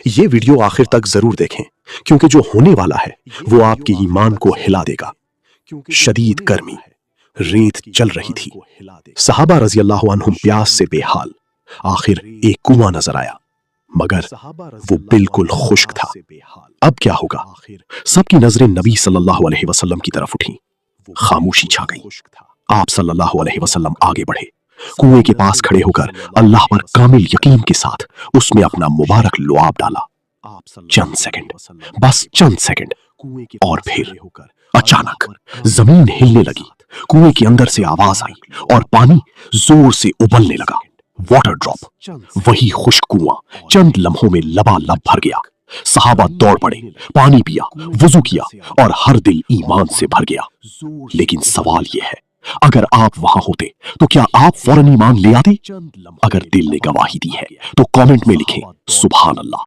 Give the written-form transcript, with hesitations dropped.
یہ ویڈیو آخر تک ضرور دیکھیں کیونکہ جو ہونے والا ہے وہ آپ کے ایمان کو ہلا دے گا۔ شدید گرمی، ریت چل رہی تھی، صحابہ رضی اللہ عنہم پیاس سے بے حال۔ آخر ایک کنواں نظر آیا مگر وہ بالکل خشک تھا۔ اب کیا ہوگا؟ سب کی نظریں نبی صلی اللہ علیہ وسلم کی طرف اٹھیں۔ خاموشی چھا گئی۔ آپ صلی اللہ علیہ وسلم آگے بڑھے، کنویں کے پاس کھڑے ہو کر اللہ پر کامل یقین کے ساتھ اس میں اپنا مبارک لعاب ڈالا۔ چند سیکنڈ، بس چند سیکنڈ، اور پھر اچانک زمین ہلنے لگی، کنویں کے اندر سے آواز آئی اور پانی زور سے ابلنے لگا۔ واٹر ڈراپ، وہی خشک کنواں چند لمحوں میں لبالب بھر گیا۔ صحابہ دوڑ پڑے، پانی پیا، وضو کیا اور ہر دل ایمان سے بھر گیا۔ لیکن سوال یہ ہے، اگر آپ وہاں ہوتے تو کیا آپ فوراً ایمان لے آتے؟ اگر دل نے گواہی دی ہے تو کامنٹ میں لکھیں سبحان اللہ۔